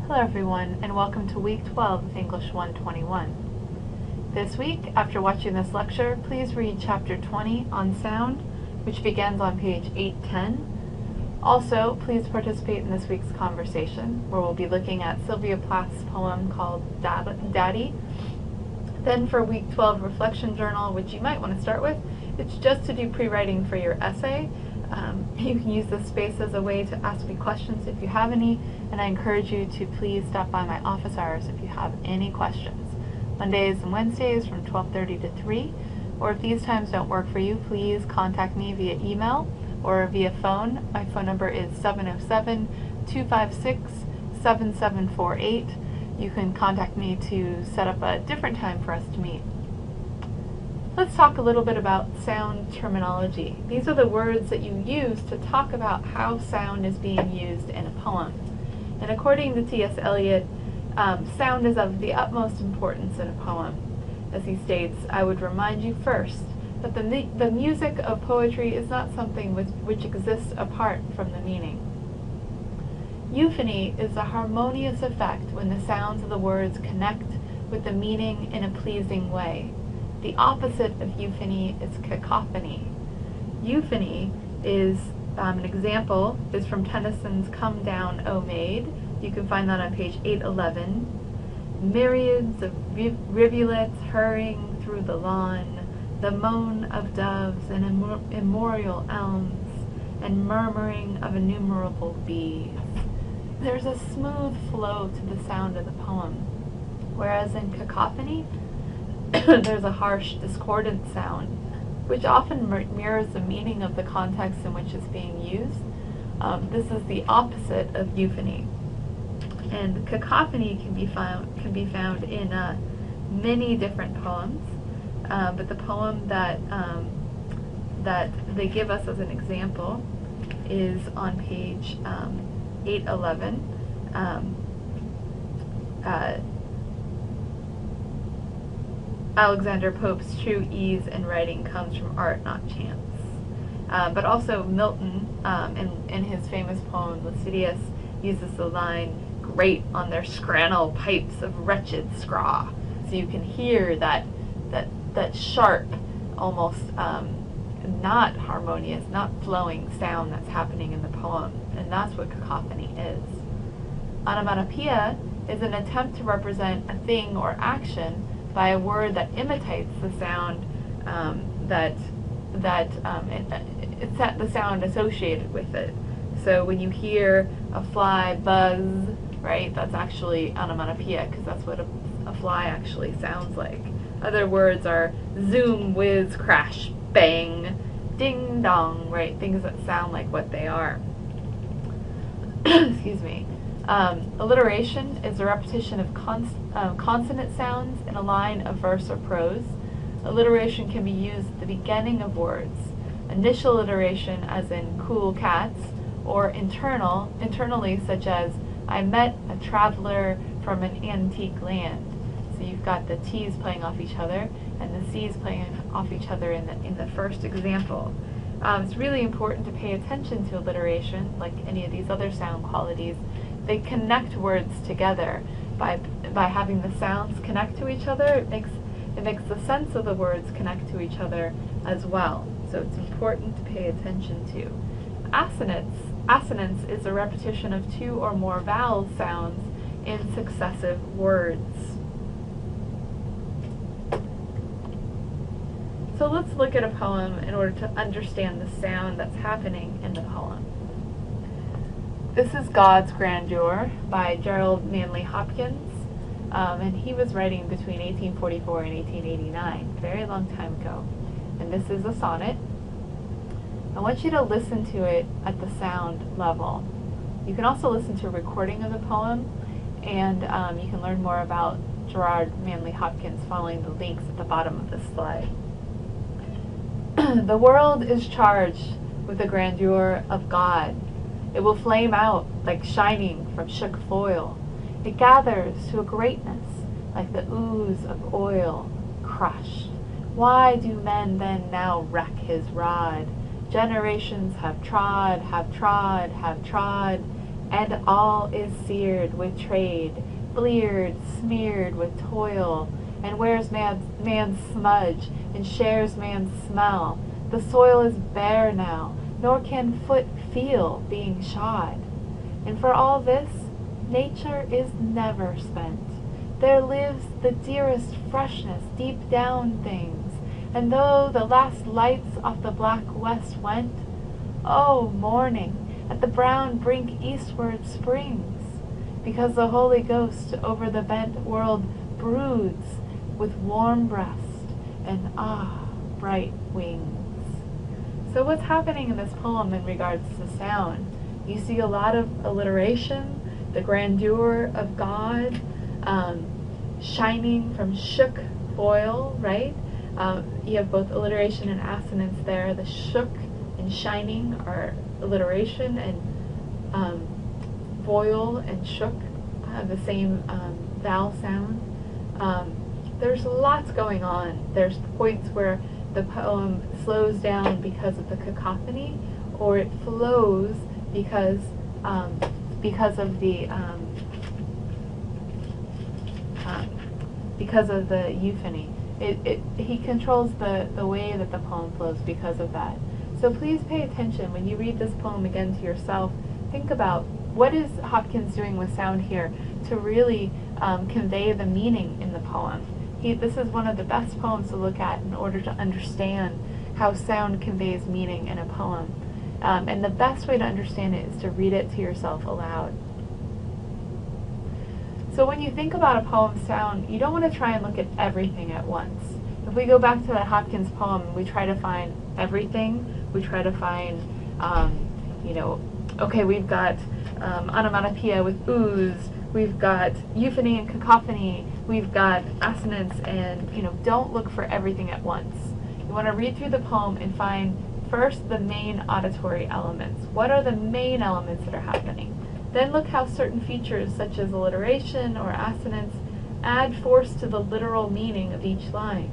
Hello everyone, and welcome to Week 12 of English 121. This week, after watching this lecture, please read Chapter 20 on sound, which begins on page 810. Also, please participate in this week's conversation, where we'll be looking at Sylvia Plath's poem called Daddy. Then for Week 12 Reflection Journal, which you might want to start with, it's just to do pre-writing for your essay. You can use this space as a way to ask me questions if you have any, and I encourage you to please stop by my office hours if you have any questions. Mondays and Wednesdays from 12:30 to 3, or if these times don't work for you, please contact me via email or via phone. My phone number is 707-256-7748. You can contact me to set up a different time for us to meet. Let's talk a little bit about sound terminology. These are the words that you use to talk about how sound is being used in a poem. And according to T.S. Eliot, sound is of the utmost importance in a poem. As he states, I would remind you first that the music of poetry is not something which exists apart from the meaning. Euphony is a harmonious effect when the sounds of the words connect with the meaning in a pleasing way. The opposite of euphony is cacophony. Euphony is an example is from Tennyson's Come Down, O Maid. You can find that on page 811. Myriads of rivulets hurrying through the lawn, the moan of doves and immemorial elms, and murmuring of innumerable bees. There's a smooth flow to the sound of the poem, whereas in cacophony, there's a harsh, discordant sound, which often mirrors the meaning of the context in which it's being used. This is the opposite of euphony. And cacophony can be found in many different poems, but the poem that they give us as an example is on page 811. Alexander Pope's true ease in writing comes from art, not chance. But also Milton, in his famous poem Lycidias, uses the line, grate on their scrannel pipes of wretched scraw. So you can hear that sharp, almost not harmonious, not flowing sound that's happening in the poem. And that's what cacophony is. Onomatopoeia is an attempt to represent a thing or action by a word that imitates the sound the sound associated with it. So when you hear a fly buzz, right, that's actually onomatopoeia, because that's what a fly actually sounds like. Other words are zoom, whiz, crash, bang, ding dong, right, things that sound like what they are. Excuse me. Alliteration is a repetition of consonant sounds in a line of verse or prose. Alliteration can be used at the beginning of words. Initial alliteration, as in cool cats, or internally, such as I met a traveler from an antique land. So you've got the T's playing off each other and the C's playing off each other in the first example. It's really important to pay attention to alliteration, like any of these other sound qualities. They connect words together by having the sounds connect to each other. It makes the sense of the words connect to each other as well. So it's important to pay attention to. Assonance is a repetition of two or more vowel sounds in successive words. So let's look at a poem in order to understand the sound that's happening in the poem. This is God's Grandeur by Gerald Manley Hopkins, and he was writing between 1844 and 1889, a very long time ago. And this is a sonnet. I want you to listen to it at the sound level. You can also listen to a recording of the poem, and you can learn more about Gerard Manley Hopkins following the links at the bottom of this slide. The world is charged with the grandeur of God. It will flame out like shining from shook foil. It gathers to a greatness like the ooze of oil crushed. Why do men then now wreck his rod? Generations have trod, and all is seared with trade, bleared, smeared with toil, and wears man's smudge, and shares man's smell. The soil is bare now, nor can foot feel being shod. And for all this, nature is never spent. There lives the dearest freshness deep down things, and though the last lights off the black west went, oh, morning, at the brown brink eastward springs, because the Holy Ghost over the bent world broods with warm breast and bright wings. So what's happening in this poem in regards to sound? You see a lot of alliteration, the grandeur of God, shining from shook foil, right? You have both alliteration and assonance there. The shook and shining are alliteration, and foil and shook have the same vowel sound. There's lots going on. There's points where the poem slows down because of the cacophony, or it flows because of the euphony. He controls the way that the poem flows because of that. So please pay attention when you read this poem again to yourself. Think about what is Hopkins doing with sound here to really convey the meaning in the poem. This is one of the best poems to look at in order to understand how sound conveys meaning in a poem. And the best way to understand it is to read it to yourself aloud. So when you think about a poem's sound, you don't want to try and look at everything at once. If we go back to that Hopkins poem and we try to find everything, we try to find, okay, we've got onomatopoeia with ooze, we've got euphony and cacophony, we've got assonance, and don't look for everything at once. You want to read through the poem and find first the main auditory elements. What are the main elements that are happening? Then look how certain features such as alliteration or assonance add force to the literal meaning of each line.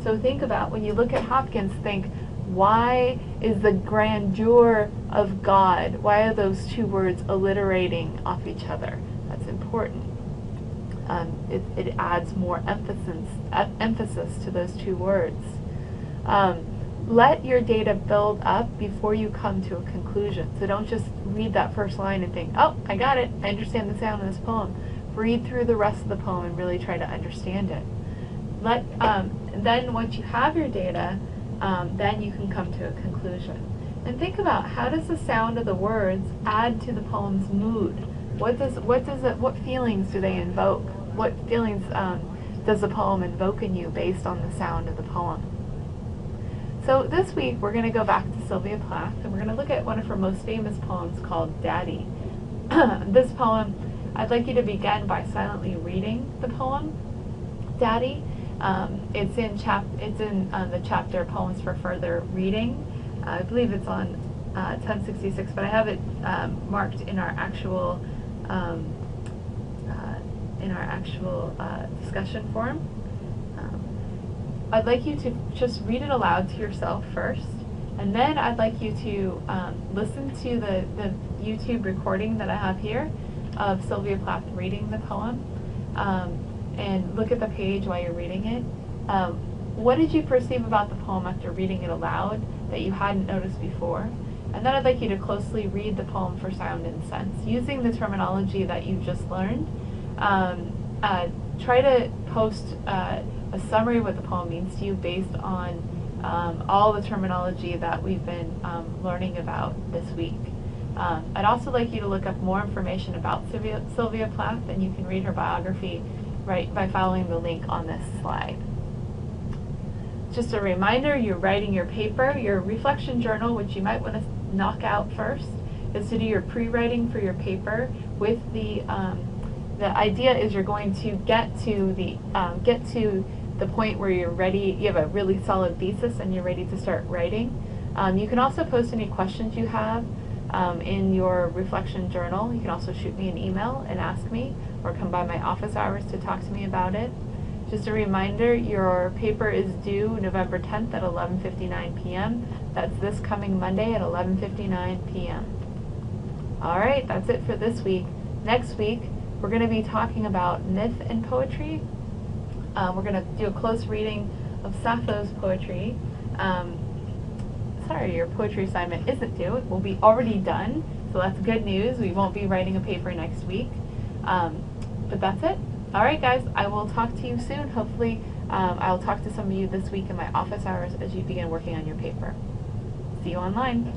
So think about, when you look at Hopkins, think, why is the grandeur of God, why are those two words alliterating off each other? That's important. It adds more emphasis to those two words. Let your data build up before you come to a conclusion. So don't just read that first line and think, oh, I got it, I understand the sound of this poem. Read through the rest of the poem and really try to understand it. Then once you have your data, then you can come to a conclusion. And think about, how does the sound of the words add to the poem's mood? What feelings do they invoke? What feelings does the poem invoke in you based on the sound of the poem? So this week we're going to go back to Sylvia Plath, and we're going to look at one of her most famous poems called Daddy. This poem, I'd like you to begin by silently reading the poem, Daddy. It's in the chapter Poems for Further Reading. I believe it's on 1066, but I have it marked in our actual discussion forum. I'd like you to just read it aloud to yourself first, and then I'd like you to listen to the YouTube recording that I have here of Sylvia Plath reading the poem, and look at the page while you're reading it. What did you perceive about the poem after reading it aloud that you hadn't noticed before? And then I'd like you to closely read the poem for sound and sense, using the terminology that you've just learned. Try to post a summary of what the poem means to you based on all the terminology that we've been learning about this week. I'd also like you to look up more information about Sylvia Plath, and you can read her biography right by following the link on this slide. Just a reminder, you're writing your paper, your reflection journal, which you might want to knock out first, is to do your pre-writing for your paper. With the idea is you're going to get to the point where you're ready, you have a really solid thesis and you're ready to start writing. You can also post any questions you have in your reflection journal. You can also shoot me an email and ask me, or come by my office hours to talk to me about it. Just a reminder, your paper is due November 10th at 11:59 p.m. That's this coming Monday at 11:59 p.m. Alright, that's it for this week. Next week, we're going to be talking about myth in poetry. We're going to do a close reading of Sappho's poetry. Sorry, your poetry assignment isn't due. It will be already done, so that's good news. We won't be writing a paper next week. But that's it. Alright guys, I will talk to you soon. Hopefully I'll talk to some of you this week in my office hours as you begin working on your paper. See you online.